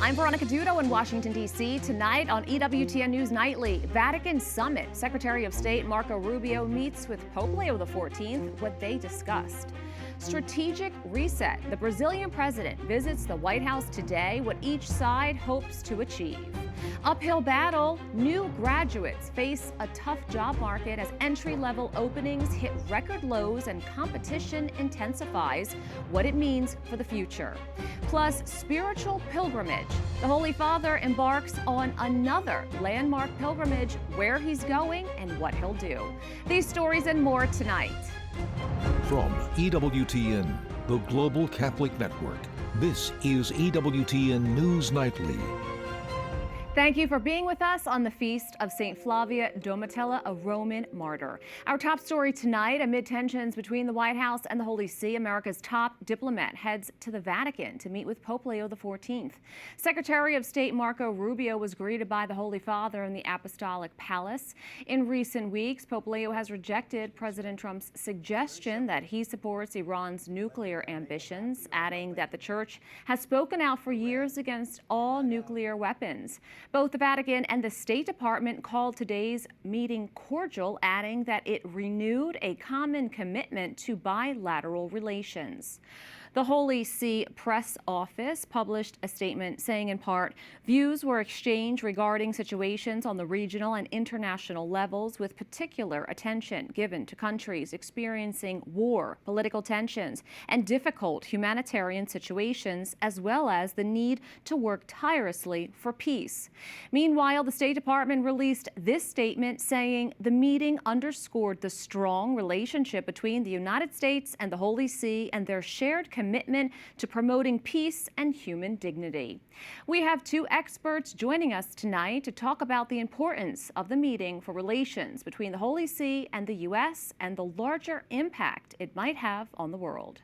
I'm Veronica Dudo in Washington, D.C. Tonight on EWTN News Nightly, Vatican Summit. Secretary of State Marco Rubio meets with Pope Leo XIV. What they discussed. Strategic reset. The Brazilian president visits the White House today. What each side hopes to achieve. Uphill battle. New graduates face a tough job market as entry-level openings hit record lows and competition intensifies. What it means for the future. Plus, spiritual pilgrimage. The Holy Father embarks on another landmark pilgrimage, where he's going and what he'll do. These stories and more tonight. From EWTN, the Global Catholic Network, this is EWTN News Nightly. Thank you for being with us on the feast of St. Flavia Domitilla, a Roman martyr. Our top story tonight, amid tensions between the White House and the Holy See, America's top diplomat heads to the Vatican to meet with Pope Leo XIV. Secretary of State Marco Rubio was greeted by the Holy Father in the Apostolic Palace. In recent weeks, Pope Leo has rejected President Trump's suggestion that he supports Iran's nuclear ambitions, adding that the Church has spoken out for years against all nuclear weapons. Both the Vatican and the State Department called today's meeting cordial, adding that it renewed a common commitment to bilateral relations. The Holy See Press Office published a statement saying, in part, views were exchanged regarding situations on the regional and international levels, with particular attention given to countries experiencing war, political tensions, and difficult humanitarian situations, as well as the need to work tirelessly for peace. Meanwhile, the State Department released this statement saying the meeting underscored the strong relationship between the United States and the Holy See and their shared commitment to promoting peace and human dignity. We have two experts joining us tonight to talk about the importance of the meeting for relations between the Holy See and the U.S. and the larger impact it might have on the world.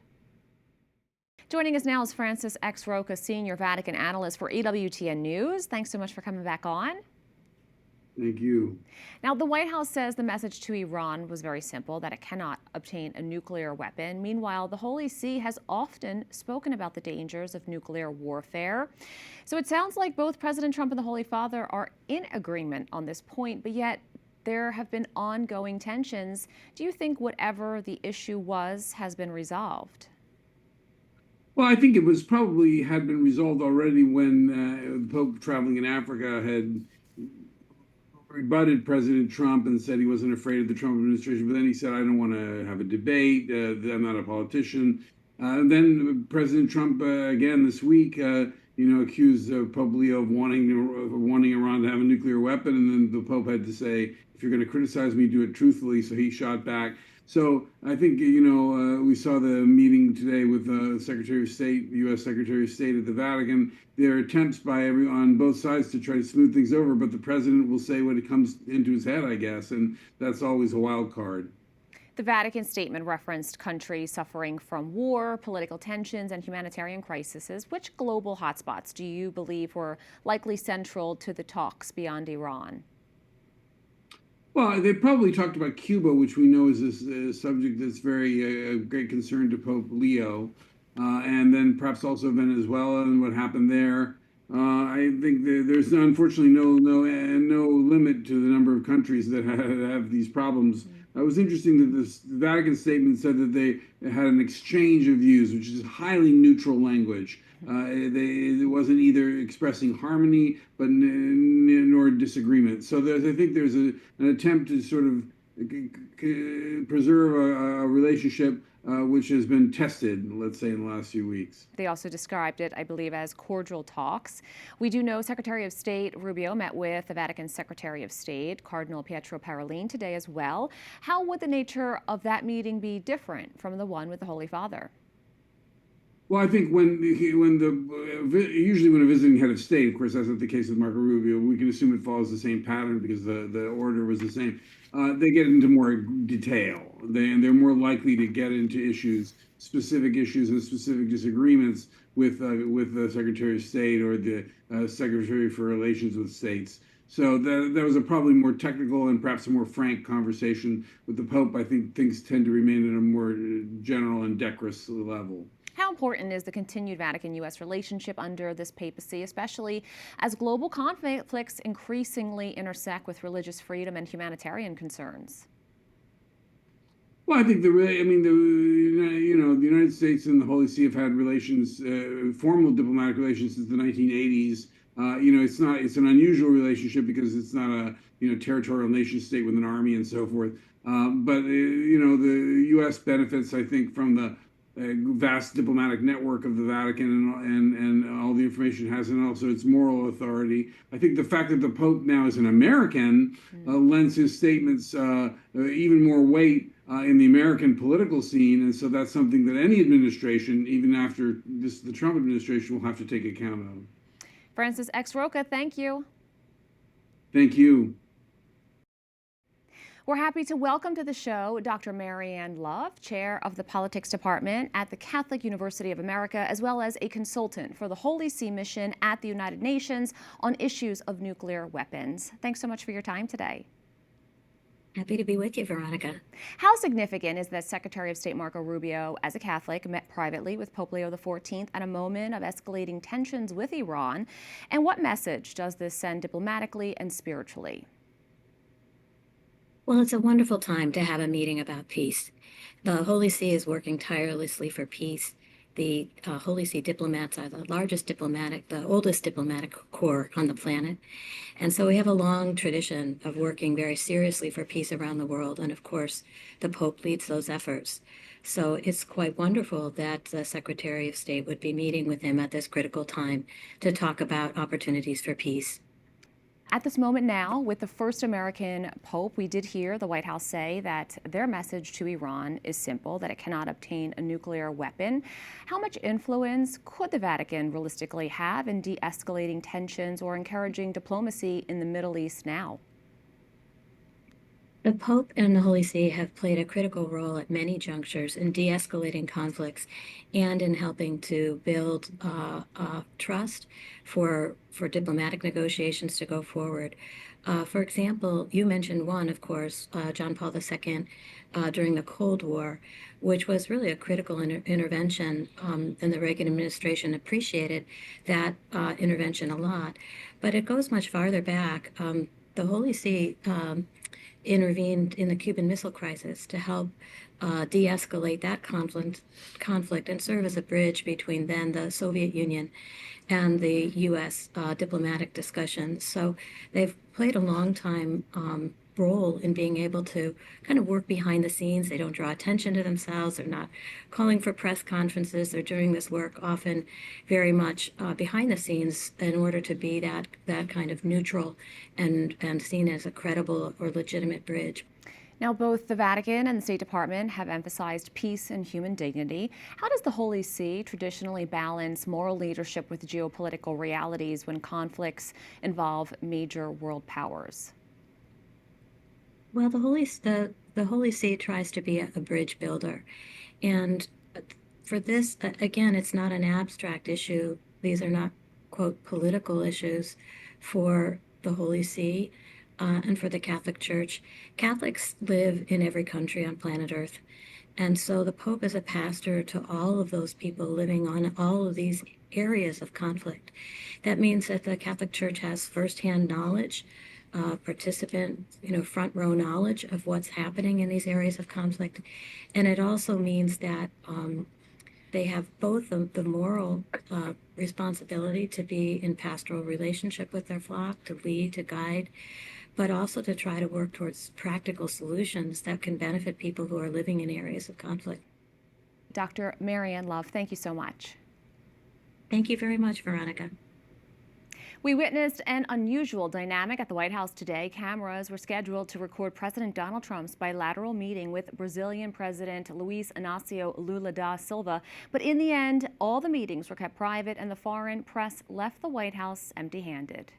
Joining us now is Francis X. Roca, Senior Vatican Analyst for EWTN News. Thanks so much for coming back on. Thank you. Now, the White House says the message to Iran was very simple, that it cannot obtain a nuclear weapon. Meanwhile, the Holy See has often spoken about the dangers of nuclear warfare. So it sounds like both President Trump and the Holy Father are in agreement on this point, but yet there have been ongoing tensions. Do you think whatever the issue was has been resolved? Well, I think it was probably had been resolved already when the Pope traveling in Africa had rebutted President Trump and said he wasn't afraid of the Trump administration. But then he said, I don't want to have a debate. I'm not a politician. Then President Trump, again this week, accused Pope Leo of wanting Iran to have a nuclear weapon. And then the Pope had to say, if you're going to criticize me, do it truthfully. So he shot back. So I think, we saw the meeting today with Secretary of State, U.S. Secretary of State at the Vatican. There are attempts on both sides to try to smooth things over, but the president will say what it comes into his head, I guess, and that's always a wild card. The Vatican statement referenced countries suffering from war, political tensions, and humanitarian crises. Which global hotspots do you believe were likely central to the talks beyond Iran? Well, they probably talked about Cuba, which we know is a subject that's very great concern to Pope Leo, and then perhaps also Venezuela and what happened there. I think there's unfortunately no limit to the number of countries that have these problems. It was interesting that the Vatican statement said that they had an exchange of views, which is highly neutral language. It wasn't either expressing harmony, but nor disagreement. So I think there's an attempt to sort of preserve a relationship which has been tested, let's say, in the last few weeks. They also described it, I believe, as cordial talks. We do know Secretary of State Rubio met with the Vatican Secretary of State, Cardinal Pietro Parolin, today as well. How would the nature of that meeting be different from the one with the Holy Father? Well, I think usually when a visiting head of state, of course, that's not the case with Marco Rubio, we can assume it follows the same pattern because the order was the same. They get into more detail. They're more likely to get into specific issues and specific disagreements with the Secretary of State or the Secretary for Relations with States. So that was a probably more technical and perhaps a more frank conversation. With the Pope, I think things tend to remain at a more general and decorous level. How How important is the continued Vatican-U.S. relationship under this papacy, especially as global conflicts increasingly intersect with religious freedom and humanitarian concerns? Well, I think the United States and the Holy See have had relations, formal diplomatic relations since the 1980s. It's an unusual relationship because it's not a territorial nation state with an army and so forth. The U.S. benefits, I think, from the vast diplomatic network of the Vatican and all the information it has, and also its moral authority. I think the fact that the Pope now is an American lends his statements even more weight in the American political scene, and so that's something that any administration, even after the Trump administration, will have to take account of. Francis X. Roca, thank you. Thank you. We're happy to welcome to the show Dr. Marian Love, Chair of the Politics Department at the Catholic University of America, as well as a consultant for the Holy See mission at the United Nations on issues of nuclear weapons. Thanks so much for your time today. Happy to be with you, Veronica. How significant is that Secretary of State Marco Rubio, as a Catholic, met privately with Pope Leo XIV at a moment of escalating tensions with Iran? And what message does this send diplomatically and spiritually? Well, it's a wonderful time to have a meeting about peace. The Holy See is working tirelessly for peace. The Holy See diplomats are the oldest diplomatic corps on the planet. And so we have a long tradition of working very seriously for peace around the world. And of course, the Pope leads those efforts. So it's quite wonderful that the Secretary of State would be meeting with him at this critical time to talk about opportunities for peace. At this moment now, with the first American Pope, we did hear the White House say that their message to Iran is simple, that it cannot obtain a nuclear weapon. How much influence could the Vatican realistically have in de-escalating tensions or encouraging diplomacy in the Middle East now? The Pope and the Holy See have played a critical role at many junctures in de-escalating conflicts and in helping to build trust for diplomatic negotiations to go forward. For example, you mentioned one, of course, John Paul II during the Cold War, which was really a critical intervention, and the Reagan administration appreciated that intervention a lot. But it goes much farther back. The Holy See intervened in the Cuban Missile Crisis to help de-escalate that conflict and serve as a bridge between then the Soviet Union and the U.S. Diplomatic discussions. So they've played a long time role in being able to kind of work behind the scenes. They don't draw attention to themselves. They're not calling for press conferences. They're doing this work often very much behind the scenes in order to be that kind of neutral and seen as a credible or legitimate bridge. Now, both the Vatican and the State Department have emphasized peace and human dignity. How does the Holy See traditionally balance moral leadership with geopolitical realities when conflicts involve major world powers? Well, the Holy See tries to be a bridge builder. And for this, again, it's not an abstract issue. These are not, quote, political issues for the Holy See and for the Catholic Church. Catholics live in every country on planet Earth. And so the Pope is a pastor to all of those people living on all of these areas of conflict. That means that the Catholic Church has firsthand knowledge, front row knowledge of what's happening in these areas of conflict. And it also means that they have both the moral responsibility to be in pastoral relationship with their flock, to lead, to guide, but also to try to work towards practical solutions that can benefit people who are living in areas of conflict. Dr. Marian Love, thank you so much. Thank you very much, Veronica. We witnessed an unusual dynamic at the White House today. Cameras were scheduled to record President Donald Trump's bilateral meeting with Brazilian President Luiz Inácio Lula da Silva. But in the end, all the meetings were kept private and the foreign press left the White House empty-handed.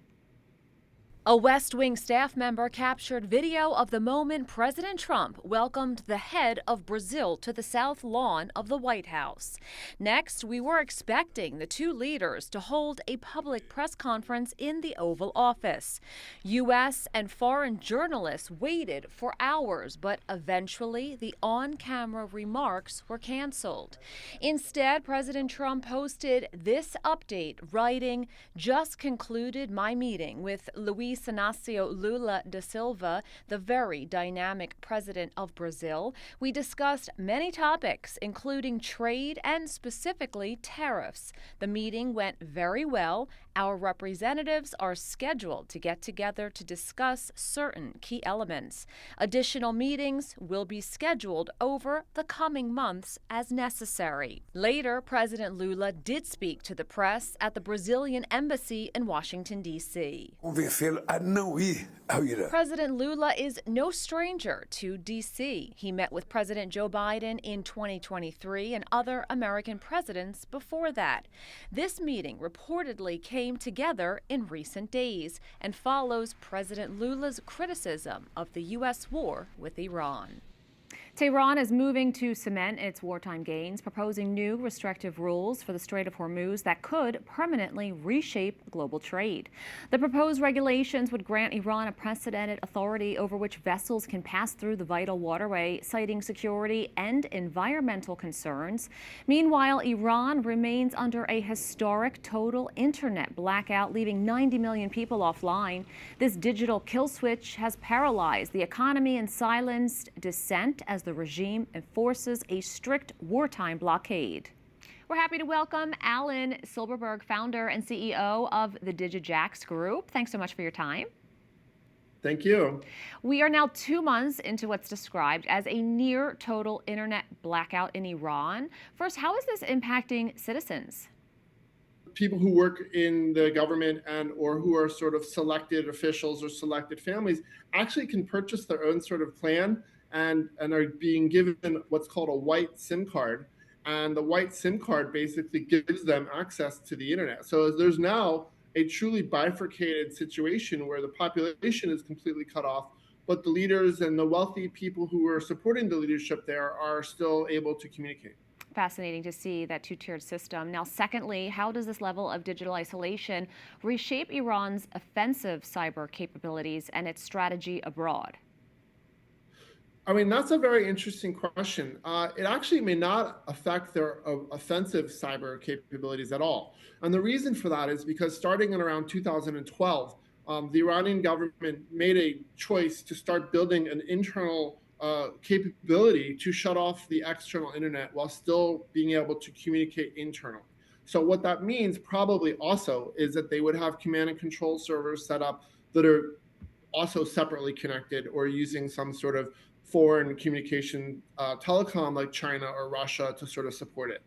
A West Wing staff member captured video of the moment President Trump welcomed the head of Brazil to the South Lawn of the White House. Next, we were expecting the two leaders to hold a public press conference in the Oval Office. U.S. and foreign journalists waited for hours, but eventually the on-camera remarks were canceled. Instead, President Trump posted this update, writing, "Just concluded my meeting with Luis Inácio Lula da Silva, the very dynamic president of Brazil. We discussed many topics, including trade and specifically tariffs. The meeting went very well. Our representatives are scheduled to get together to discuss certain key elements. Additional meetings will be scheduled over the coming months as necessary." Later, President Lula did speak to the press at the Brazilian embassy in Washington, D.C. President Lula is no stranger to D.C. He met with President Joe Biden in 2023 and other American presidents before that. This meeting reportedly came together in recent days and follows President Lula's criticism of the U.S. war with Iran. Tehran is moving to cement its wartime gains, proposing new restrictive rules for the Strait of Hormuz that could permanently reshape global trade. The proposed regulations would grant Iran unprecedented authority over which vessels can pass through the vital waterway, citing security and environmental concerns. Meanwhile, Iran remains under a historic total internet blackout, leaving 90 million people offline. This digital kill switch has paralyzed the economy and silenced dissent as the regime enforces a strict wartime blockade. We're happy to welcome Alan Silberberg, founder and CEO of the DigiJax Group. Thanks so much for your time. Thank you. We are now 2 months into what's described as a near total internet blackout in Iran. First, how is this impacting citizens? People who work in the government and or who are sort of selected officials or selected families actually can purchase their own sort of plan and are being given what's called a white SIM card. And the white SIM card basically gives them access to the internet. So there's now a truly bifurcated situation where the population is completely cut off, but the leaders and the wealthy people who are supporting the leadership there are still able to communicate. Fascinating to see that two-tiered system. Now, secondly, how does this level of digital isolation reshape Iran's offensive cyber capabilities and its strategy abroad? I mean, that's a very interesting question. It actually may not affect their offensive cyber capabilities at all. And the reason for that is because starting in around 2012, the Iranian government made a choice to start building an internal capability to shut off the external internet while still being able to communicate internally. So what that means probably also is that they would have command and control servers set up that are also separately connected or using some sort of foreign communication telecom like China or Russia to sort of support it.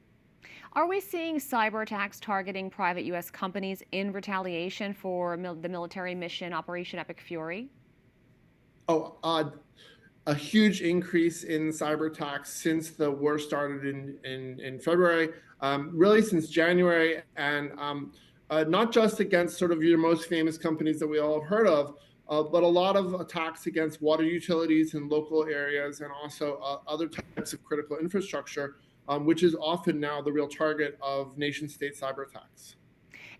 Are we seeing cyber attacks targeting private U.S. companies in retaliation for the military mission Operation Epic Fury? A huge increase in cyber attacks since the war started in February, really since January, and not just against sort of your most famous companies that we all have heard of, but a lot of attacks against water utilities in local areas and also other types of critical infrastructure, which is often now the real target of nation-state cyber attacks.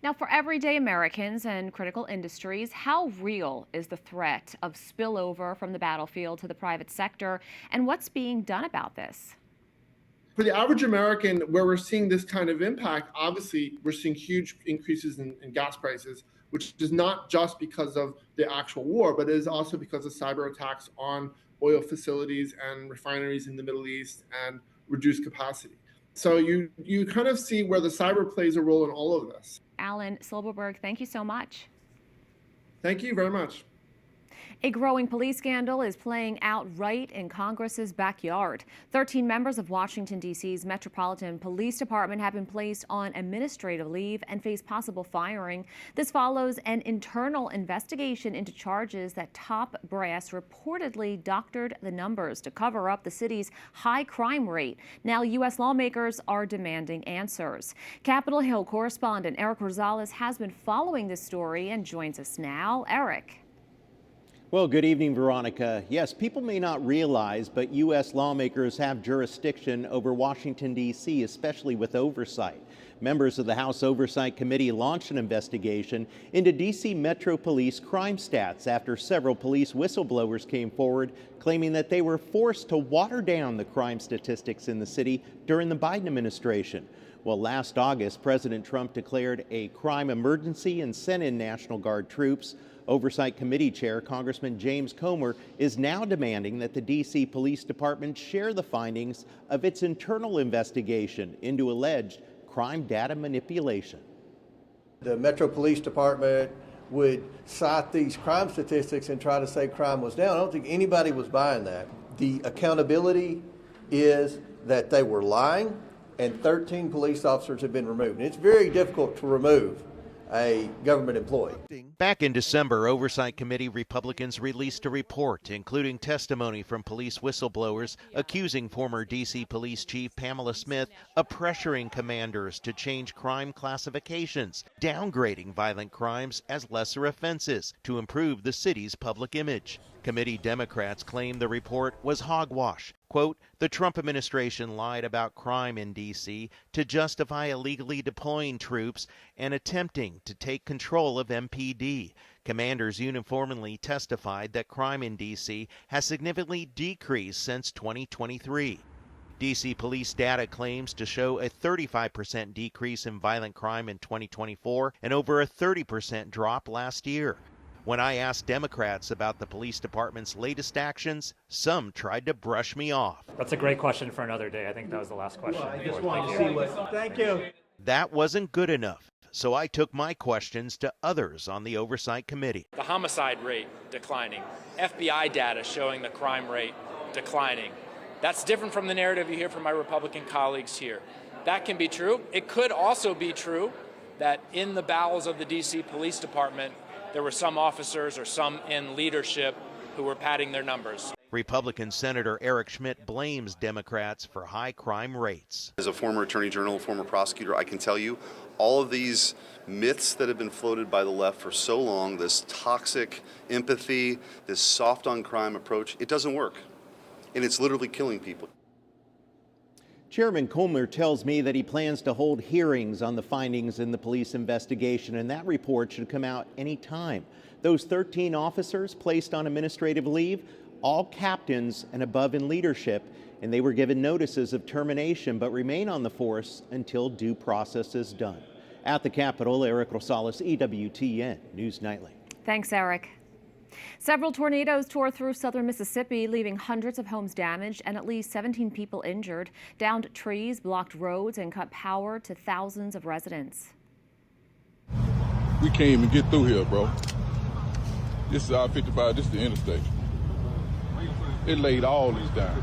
Now, for everyday Americans and critical industries, how real is the threat of spillover from the battlefield to the private sector, and what's being done about this? For the average American, where we're seeing this kind of impact, obviously we're seeing huge increases in gas prices, which is not just because of the actual war, but it is also because of cyber attacks on oil facilities and refineries in the Middle East and reduced capacity. So you kind of see where the cyber plays a role in all of this. Alan Silberberg, thank you so much. Thank you very much. A growing police scandal is playing out right in Congress's backyard. 13 members of Washington, D.C.'s Metropolitan Police Department have been placed on administrative leave and face possible firing. This follows an internal investigation into charges that top brass reportedly doctored the numbers to cover up the city's high crime rate. Now, U.S. lawmakers are demanding answers. Capitol Hill correspondent Eric Rosales has been following this story and joins us now. Eric. Well, good evening, Veronica. Yes, people may not realize, but U.S. lawmakers have jurisdiction over Washington, D.C., especially with oversight. Members of the House Oversight Committee launched an investigation into D.C. Metro Police crime stats after several police whistleblowers came forward claiming that they were forced to water down the crime statistics in the city during the Biden administration. Well, last August, President Trump declared a crime emergency and sent in National Guard troops. Oversight Committee Chair Congressman James Comer is now demanding that the D.C. Police Department share the findings of its internal investigation into alleged crime data manipulation. The Metro Police Department would cite these crime statistics and try to say crime was down. I don't think anybody was buying that. The accountability is that they were lying, and 13 police officers have been removed. And it's very difficult to remove a government employee. Back in December, Oversight Committee Republicans released a report including testimony from police whistleblowers accusing former D.C. Police Chief Pamela Smith of pressuring commanders to change crime classifications, downgrading violent crimes as lesser offenses to improve the city's public image. Committee Democrats claim the report was hogwash. Quote, the Trump administration lied about crime in D.C. to justify illegally deploying troops and attempting to take control of MPD. Commanders uniformly testified that crime in D.C. has significantly decreased since 2023. D.C. police data claims to show a 35% decrease in violent crime in 2024 and over a 30% drop last year. When I asked Democrats about the police department's latest actions, some tried to brush me off. That's a great question for another day. I think that was the last question. Well, I just wanted to see what. Thank you. That wasn't good enough, so I took my questions to others on the Oversight Committee. The homicide rate declining, FBI data showing the crime rate declining. That's different from the narrative you hear from my Republican colleagues here. That can be true. It could also be true that in the bowels of the D.C. Police Department, there were some officers or some in leadership who were padding their numbers. Republican Senator Eric Schmidt blames Democrats for high crime rates. As a former attorney general, former prosecutor, I can tell you all of these myths that have been floated by the left for so long, this toxic empathy, this soft on crime approach, it doesn't work. And it's literally killing people. Chairman Comer tells me that he plans to hold hearings on the findings in the police investigation, and that report should come out any time. Those 13 officers placed on administrative leave, all captains and above in leadership, and they were given notices of termination but remain on the force until due process is done. At the Capitol, Eric Rosales, EWTN News Nightly. Thanks, Eric. Several tornadoes tore through southern Mississippi, leaving hundreds of homes damaged and at least 17 people injured. Downed trees blocked roads and cut power to thousands of residents. We can't even get through here, bro. This is I-55, this is the interstate. It laid all these down.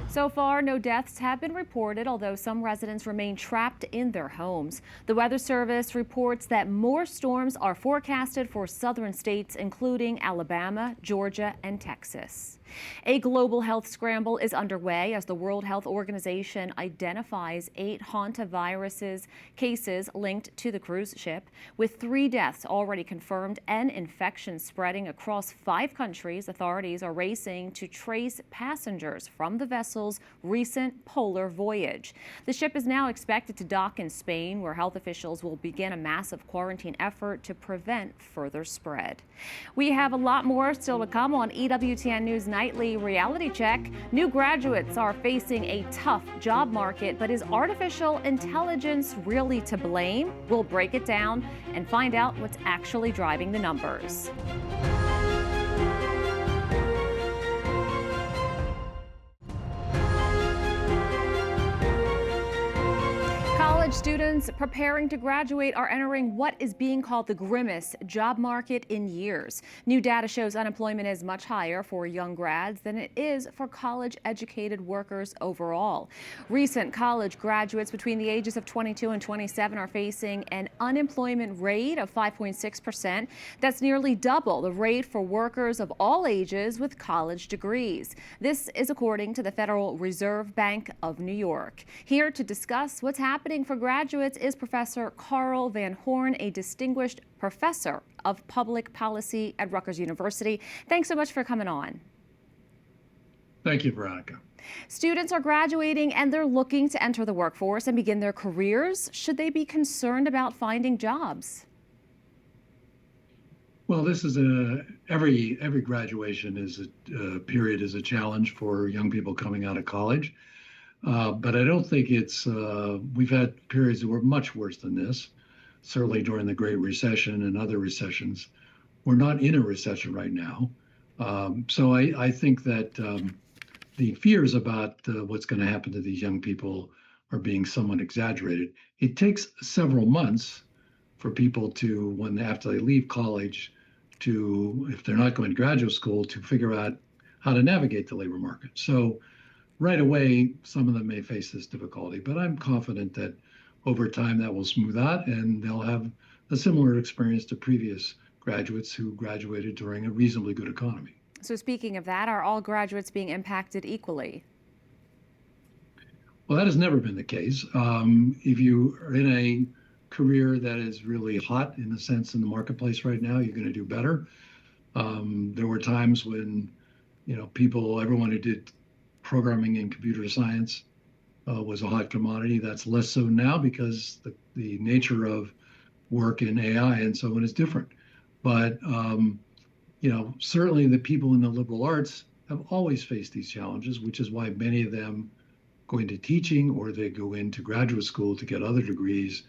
So far, no deaths have been reported, although some residents remain trapped in their homes. The Weather Service reports that more storms are forecasted for southern states, including Alabama, Georgia, and Texas. A global health scramble is underway as the World Health Organization identifies 8 hantavirus cases linked to the cruise ship, with 3 deaths already confirmed and infections spreading across 5 countries. Authorities are racing to trace passengers from the vessel's recent polar voyage. The ship is now expected to dock in Spain, where health officials will begin a massive quarantine effort to prevent further spread. We have a lot more still to come on EWTN News Nightly Reality Check. New graduates are facing a tough job market, but is artificial intelligence really to blame? We'll break it down and find out what's actually driving the numbers. College students preparing to graduate are entering what is being called the grimmest job market in years. New data shows unemployment is much higher for young grads than it is for college-educated workers overall. Recent college graduates between the ages of 22 and 27 are facing an unemployment rate of 5.6%. That's nearly double the rate for workers of all ages with college degrees. This is according to the Federal Reserve Bank of New York. Here to discuss what's happening for graduates is Professor Carl Van Horn, a distinguished professor of public policy at Rutgers University. Thanks so much for coming on. Thank you, Veronica. Students are graduating and they're looking to enter the workforce and begin their careers. Should they be concerned about finding jobs? Well, this is every graduation is a period is a challenge for young people coming out of college. But I don't think it's, we've had periods that were much worse than this, certainly during the Great Recession and other recessions. We're not in a recession right now. So I think that the fears about what's going to happen to these young people are being somewhat exaggerated. It takes several months for people to, after they leave college, to, if they're not going to graduate school, to figure out how to navigate the labor market. So right away, some of them may face this difficulty, but I'm confident that over time that will smooth out and they'll have a similar experience to previous graduates who graduated during a reasonably good economy. So speaking of that, are all graduates being impacted equally? Well, that has never been the case. If you are in a career that is really hot in the sense in the marketplace right now, you're going to do better. There were times when, everyone who did programming and computer science was a hot commodity. That's less so now because the nature of work in AI and so on is different. But, certainly the people in the liberal arts have always faced these challenges, which is why many of them go into teaching or they go into graduate school to get other degrees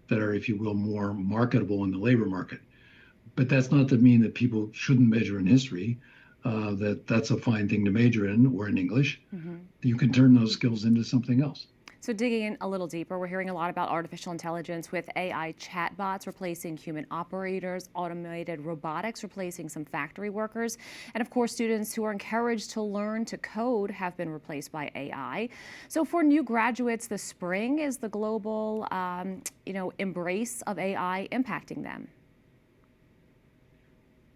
that are, if you will, more marketable in the labor market. But that's not to mean that people shouldn't major in history, that's a fine thing to major in, or in English. Mm-hmm. You can turn those skills into something else. So digging in a little deeper, we're hearing a lot about artificial intelligence with AI chatbots replacing human operators, automated robotics replacing some factory workers, and of course students who are encouraged to learn to code have been replaced by AI. So for new graduates this spring, is the global embrace of AI impacting them?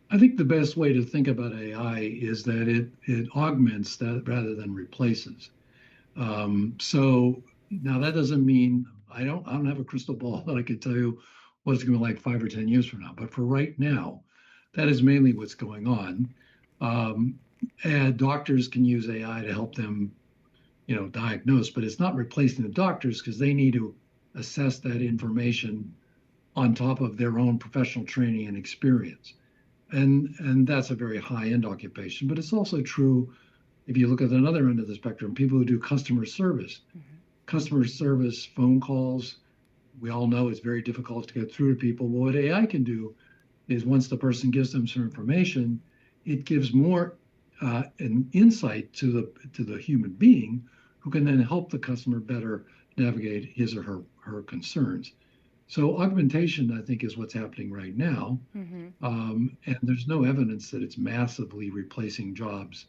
I think the best way to think about AI is that it augments that rather than replaces. So now that doesn't mean I don't have a crystal ball that I could tell you what it's going to be like 5 or 10 years from now. But for right now, that is mainly what's going on. And doctors can use AI to help them, diagnose, but it's not replacing the doctors because they need to assess that information on top of their own professional training and experience. And that's a very high-end occupation, but it's also true if you look at another end of the spectrum, people who do customer service. Mm-hmm. Customer service phone calls, we all know it's very difficult to get through to people. But what AI can do is once the person gives them some information, it gives more an insight to the human being who can then help the customer better navigate his or her concerns. So augmentation, I think, is what's happening right now. Mm-hmm. And there's no evidence that it's massively replacing jobs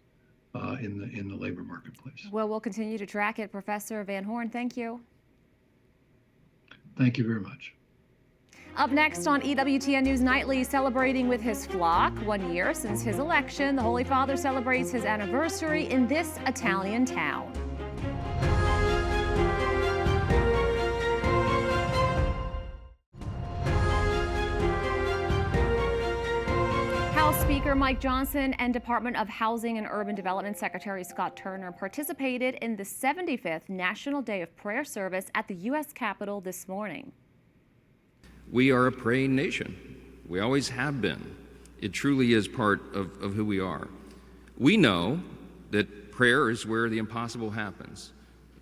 in the labor marketplace. Well, we'll continue to track it. Professor Van Horn, thank you. Thank you very much. Up next on EWTN News Nightly, celebrating with his flock. 1 year since his election, the Holy Father celebrates his anniversary in this Italian town. Speaker Mike Johnson and Department of Housing and Urban Development Secretary Scott Turner participated in the 75th National Day of Prayer service at the U.S. Capitol this morning. We are a praying nation. We always have been. It truly is part of who we are. We know that prayer is where the impossible happens.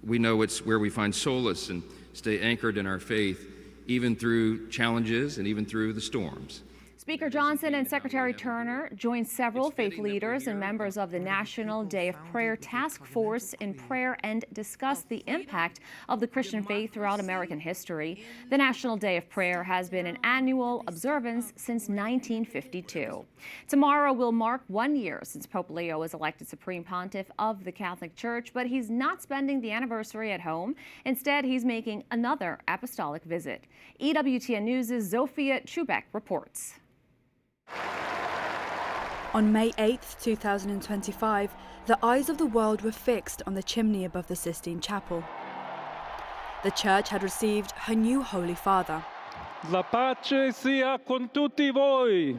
We know it's where we find solace and stay anchored in our faith, even through challenges and even through the storms. Speaker Johnson and Secretary Turner joined several faith leaders and members of the National Day of Prayer Task Force in prayer and discussed the impact of the Christian faith throughout American history. The National Day of Prayer has been an annual observance since 1952. Tomorrow will mark 1 year since Pope Leo was elected Supreme Pontiff of the Catholic Church, but he's not spending the anniversary at home. Instead, he's making another apostolic visit. EWTN News' Zofia Chubek reports. On May 8, 2025, the eyes of the world were fixed on the chimney above the Sistine Chapel. the Church had received her new Holy Father. La pace sia con tutti voi.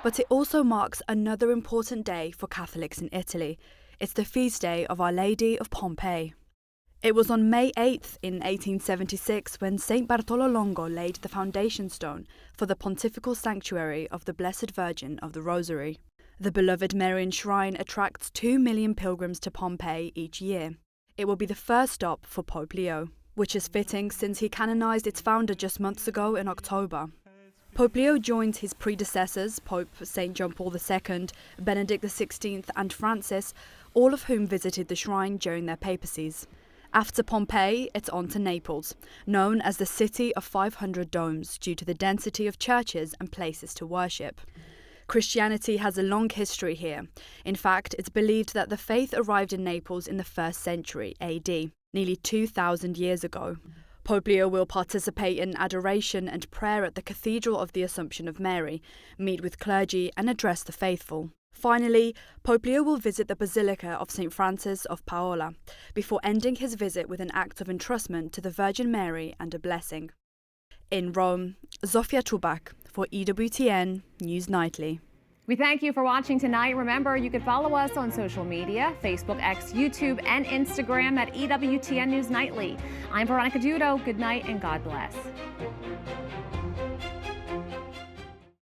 But it also marks another important day for Catholics in Italy. It's the feast day of Our Lady of Pompeii. It was on May 8th in 1876 when St. Bartolo Longo laid the foundation stone for the pontifical sanctuary of the Blessed Virgin of the Rosary. The beloved Marian shrine attracts 2 million pilgrims to Pompeii each year. It will be the first stop for Pope Leo, which is fitting since he canonized its founder just months ago in October. Pope Leo joined his predecessors, Pope St. John Paul II, Benedict XVI and Francis, all of whom visited the shrine during their papacies. After Pompeii, it's on to Naples, known as the City of 500 Domes due to the density of churches and places to worship. Christianity has a long history here. In fact, it's believed that the faith arrived in Naples in the 1st century AD, nearly 2,000 years ago. Pope Leo will participate in adoration and prayer at the Cathedral of the Assumption of Mary, meet with clergy and address the faithful. Finally, Pope Leo will visit the Basilica of St. Francis of Paola, before ending his visit with an act of entrustment to the Virgin Mary and a blessing. In Rome, Zofia Czubak for EWTN News Nightly. We thank you for watching tonight. Remember, you can follow us on social media, Facebook, X, YouTube, and Instagram at EWTN News Nightly. I'm Veronica Dudo. Good night and God bless.